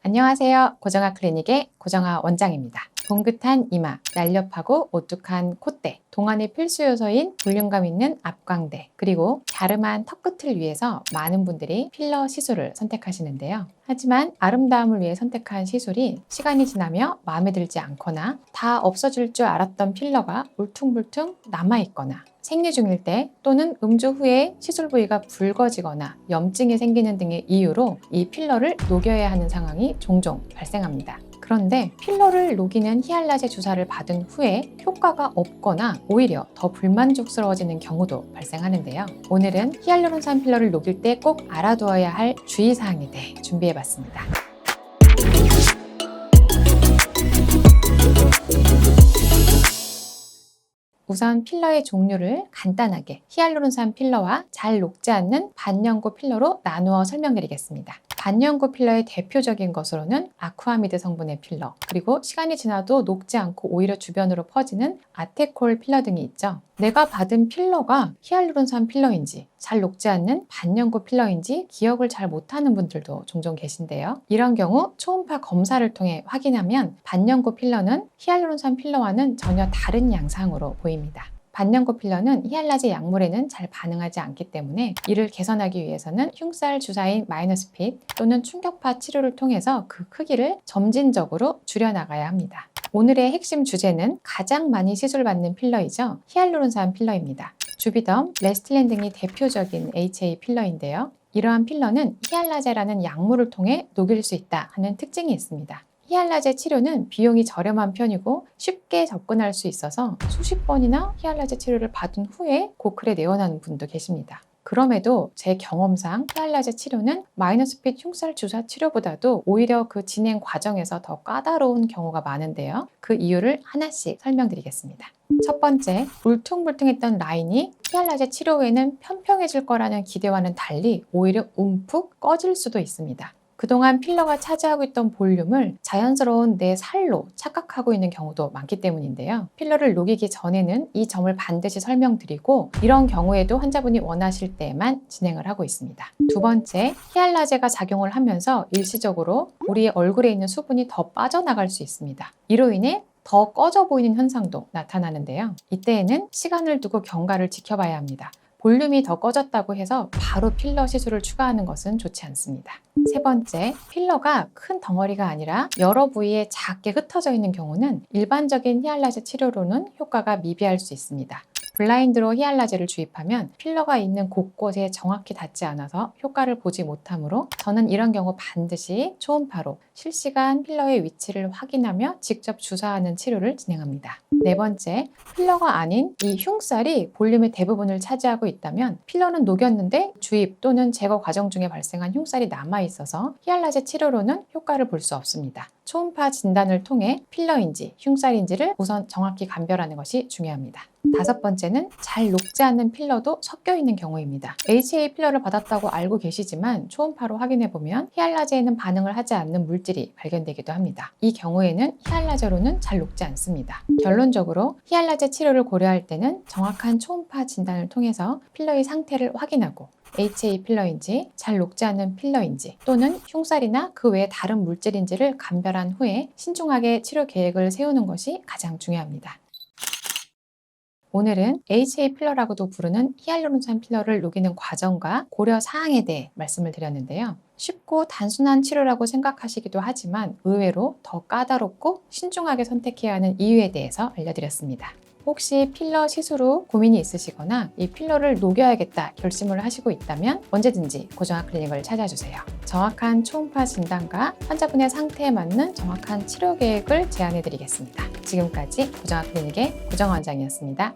안녕하세요. 고정아 클리닉의 고정아 원장입니다. 봉긋한 이마, 날렵하고 오뚝한 콧대, 동안의 필수 요소인 볼륨감 있는 앞광대, 그리고 갸름한 턱끝을 위해서 많은 분들이 필러 시술을 선택하시는데요. 하지만 아름다움을 위해 선택한 시술이 시간이 지나며 마음에 들지 않거나 다 없어질 줄 알았던 필러가 울퉁불퉁 남아있거나 생리 중일 때 또는 음주 후에 시술 부위가 붉어지거나 염증이 생기는 등의 이유로 이 필러를 녹여야 하는 상황이 종종 발생합니다. 그런데 필러를 녹이는 히알라제 주사를 받은 후에 효과가 없거나 오히려 더 불만족스러워지는 경우도 발생하는데요. 오늘은 히알루론산 필러를 녹일 때 꼭 알아두어야 할 주의사항에 대해 준비해봤습니다. 우선 필러의 종류를 간단하게 히알루론산 필러와 잘 녹지 않는 반영구 필러로 나누어 설명드리겠습니다. 반영구 필러의 대표적인 것으로는 아쿠아미드 성분의 필러, 그리고 시간이 지나도 녹지 않고 오히려 주변으로 퍼지는 아테콜 필러 등이 있죠. 내가 받은 필러가 히알루론산 필러인지 잘 녹지 않는 반영구 필러인지 기억을 잘 못하는 분들도 종종 계신데요. 이런 경우 초음파 검사를 통해 확인하면 반영구 필러는 히알루론산 필러와는 전혀 다른 양상으로 보입니다. 반영구 필러는 히알라제 약물에는 잘 반응하지 않기 때문에 이를 개선하기 위해서는 흉살 주사인 마이너스핏 또는 충격파 치료를 통해서 그 크기를 점진적으로 줄여나가야 합니다. 오늘의 핵심 주제는 가장 많이 시술받는 필러이죠. 히알루론산 필러입니다. 주비덤, 레스틸렌 등이 대표적인 HA 필러인데요. 이러한 필러는 히알라제라는 약물을 통해 녹일 수 있다 하는 특징이 있습니다. 히알라제 치료는 비용이 저렴한 편이고 쉽게 접근할 수 있어서 수십 번이나 히알라제 치료를 받은 후에 고클에 내원하는 분도 계십니다. 그럼에도 제 경험상 히알라제 치료는 마이너스핏 흉살 주사 치료보다도 오히려 그 진행 과정에서 더 까다로운 경우가 많은데요. 그 이유를 하나씩 설명드리겠습니다. 첫 번째, 울퉁불퉁했던 라인이 히알라제 치료 후에는 평평해질 거라는 기대와는 달리 오히려 움푹 꺼질 수도 있습니다. 그동안 필러가 차지하고 있던 볼륨을 자연스러운 내 살로 착각하고 있는 경우도 많기 때문인데요. 필러를 녹이기 전에는 이 점을 반드시 설명드리고 이런 경우에도 환자분이 원하실 때만 진행을 하고 있습니다. 두 번째, 히알라제가 작용을 하면서 일시적으로 우리의 얼굴에 있는 수분이 더 빠져나갈 수 있습니다. 이로 인해 더 꺼져 보이는 현상도 나타나는데요. 이때에는 시간을 두고 경과를 지켜봐야 합니다. 볼륨이 더 꺼졌다고 해서 바로 필러 시술을 추가하는 것은 좋지 않습니다. 세 번째, 필러가 큰 덩어리가 아니라 여러 부위에 작게 흩어져 있는 경우는 일반적인 히알라제 치료로는 효과가 미비할 수 있습니다. 블라인드로 히알라제를 주입하면 필러가 있는 곳곳에 정확히 닿지 않아서 효과를 보지 못하므로 저는 이런 경우 반드시 초음파로 실시간 필러의 위치를 확인하며 직접 주사하는 치료를 진행합니다. 네 번째, 필러가 아닌 이 흉살이 볼륨의 대부분을 차지하고 있다면 필러는 녹였는데 주입 또는 제거 과정 중에 발생한 흉살이 남아있어서 히알라제 치료로는 효과를 볼 수 없습니다. 초음파 진단을 통해 필러인지 흉살인지를 우선 정확히 감별하는 것이 중요합니다. 다섯 번째는 잘 녹지 않는 필러도 섞여 있는 경우입니다. HA 필러를 받았다고 알고 계시지만 초음파로 확인해보면 히알라제에는 반응을 하지 않는 물질이 발견되기도 합니다. 이 경우에는 히알라제로는 잘 녹지 않습니다. 결론적으로 히알라제 치료를 고려할 때는 정확한 초음파 진단을 통해서 필러의 상태를 확인하고 HA 필러인지 잘 녹지 않는 필러인지 또는 흉살이나 그 외에 다른 물질인지를 감별한 후에 신중하게 치료 계획을 세우는 것이 가장 중요합니다. 오늘은 HA 필러라고도 부르는 히알루론산 필러를 녹이는 과정과 고려 사항에 대해 말씀을 드렸는데요. 쉽고 단순한 치료라고 생각하시기도 하지만 의외로 더 까다롭고 신중하게 선택해야 하는 이유에 대해서 알려드렸습니다. 혹시 필러 시술 후 고민이 있으시거나 이 필러를 녹여야겠다 결심을 하시고 있다면 언제든지 고정아 클리닉을 찾아주세요. 정확한 초음파 진단과 환자분의 상태에 맞는 정확한 치료 계획을 제안해 드리겠습니다. 지금까지 고정아 클리닉의 고정아 원장이었습니다.